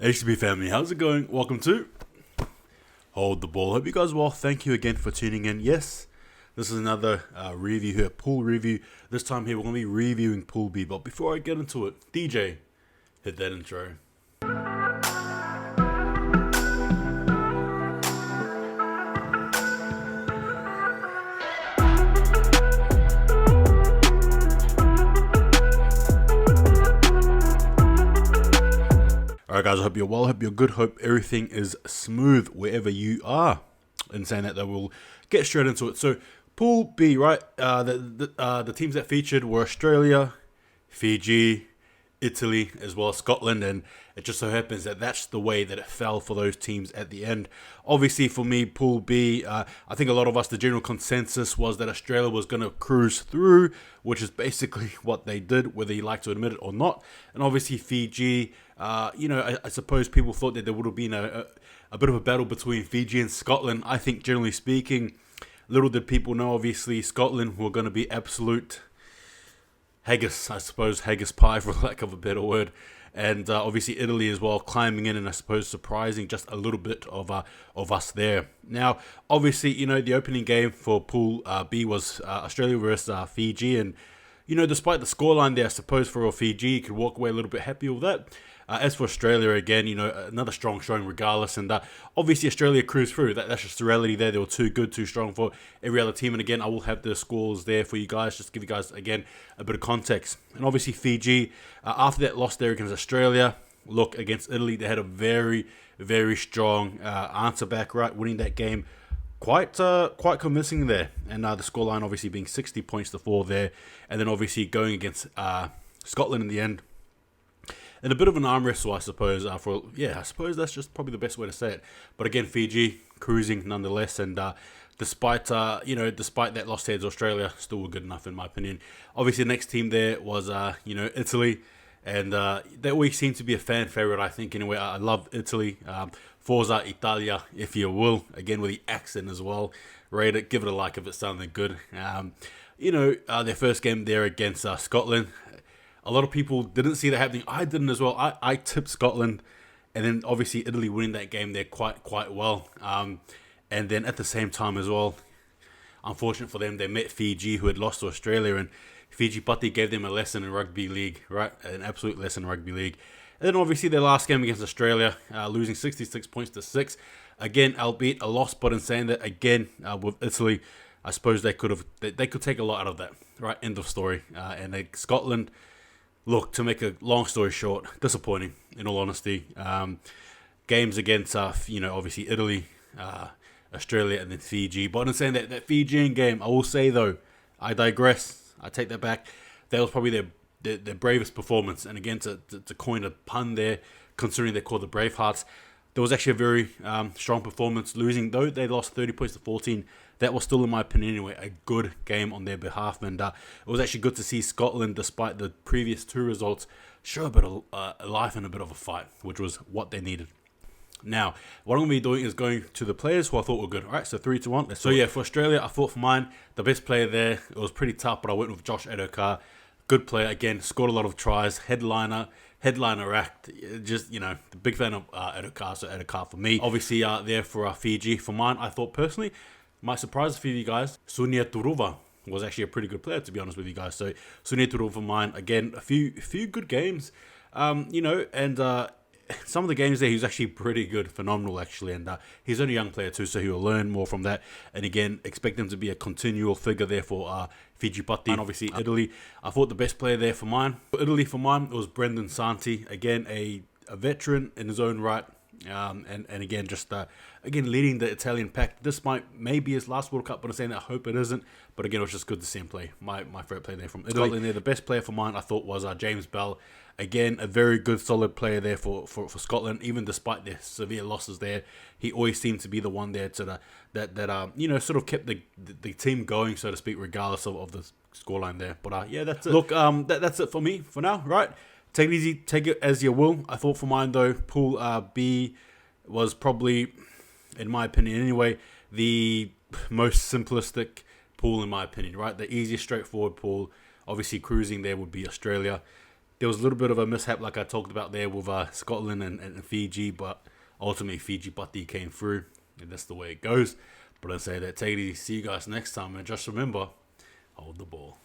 HTB family, how's it going? Welcome to Hold the Ball. Hope you guys are well. Thank you again for tuning in. Yes, this is another review here, pool review. This time here, we're going to be reviewing Pool B. But before I get into it, DJ, hit that intro. Alright guys, I hope you're well, hope you're good, hope everything is smooth wherever you are. In saying that, we'll get straight into it. So, Pool B, right, the teams that featured were Australia, Fiji, Italy, as well as Scotland, and it just so happens that that's the way that it fell for those teams at the end. Obviously, for me, Pool B, I think a lot of us, the general consensus was that Australia was going to cruise through, which is basically what they did, whether you like to admit it or not. And obviously, Fiji, I suppose people thought that there would have been a bit of a battle between Fiji and Scotland. I think, generally speaking, little did people know, obviously, Scotland were going to be absolute haggis, I suppose, haggis pie for lack of a better word, and obviously Italy as well, climbing in and I suppose surprising just a little bit of us there. Now, obviously, the opening game for Pool B was Australia versus Fiji, and despite the scoreline there, I suppose for Fiji, you could walk away a little bit happy with that. As for Australia, again, another strong showing regardless. And obviously, Australia cruised through. That's just the reality there. They were too good, too strong for every other team. And again, I will have the scores there for you guys, just to give you guys, again, a bit of context. And obviously, Fiji, after that loss there against Australia, look, against Italy, they had a very, very strong answer back, right? Winning that game quite convincing there. And the scoreline obviously being 60 points to 4 there. And then obviously going against Scotland in the end. And a bit of an arm wrestle, I suppose. I suppose that's just probably the best way to say it. But again, Fiji cruising nonetheless, and despite that loss to Australia, still were good enough in my opinion. Obviously, the next team there was Italy, and they always seem to be a fan favorite. I think anyway. I love Italy, Forza Italia, if you will. Again with the accent as well. Rate it, give it a like if it sounded good. Their first game there against Scotland. A lot of people didn't see that happening. I didn't as well. I tipped Scotland, and then obviously Italy winning that game there quite well. And then at the same time as well, unfortunate for them, they met Fiji, who had lost to Australia, and Fiji Patti gave them a lesson in rugby league, right? An absolute lesson in rugby league. And then obviously their last game against Australia, losing 66 points to 6. Again, albeit a loss, but in saying that, again, with Italy, I suppose they could take a lot out of that, right? End of story. And Scotland, look, to make a long story short, disappointing, in all honesty. Games against, obviously Italy, Australia, and then Fiji. But in saying that Fijian game, I will say, though, I digress. I take that back. That was probably their bravest performance. And again, to coin a pun there, considering they're called the Bravehearts, there was actually a very strong performance. Losing, though they lost 30 points to 14, that was still, in my opinion anyway, a good game on their behalf. And it was actually good to see Scotland, despite the previous two results, show a bit of life and a bit of a fight, which was what they needed. Now, what I'm going to be doing is going to the players who I thought were good. All right, so 3, 2, 1. So yeah, for Australia, I thought for mine, the best player there, it was pretty tough, but I went with Josh Adokar. Good player, again, scored a lot of tries, headliner act, just, the big fan of Adokar, so Adokar for me. Obviously, there for Fiji. For mine, I thought personally, might surprise a few of you guys, Sunia Turuva was actually a pretty good player, to be honest with you guys. So Sunia Turuva for mine, again, a few good games, and some of the games there, he was actually pretty good, phenomenal actually, and he's only a young player too, so he will learn more from that. And again, expect him to be a continual figure there for Fiji Patti. And obviously Italy, I thought the best player there for mine. For Italy for mine, it was Brendan Santi, again a veteran in his own right. And again, just leading the Italian pack. This maybe his last World Cup, but I'm saying that I hope it isn't. But again, it was just good to see him play. My favorite player there from Italy. Scotland there, the best player for mine, I thought, was James Bell. Again, a very good, solid player there for Scotland. Even despite their severe losses there, he always seemed to be the one there to sort of kept the team going, so to speak, regardless of the scoreline there. But that's it. Look, that's it for me for now. Right. Take it easy, take it as you will. I thought for mine, though, Pool B was probably, in my opinion anyway, the most simplistic pool in my opinion, right? The easiest, straightforward pool. Obviously, cruising there would be Australia. There was a little bit of a mishap, like I talked about there with Scotland and Fiji, but ultimately Fiji Pati came through, and that's the way it goes. But I say that, take it easy. See you guys next time, and just remember, hold the ball.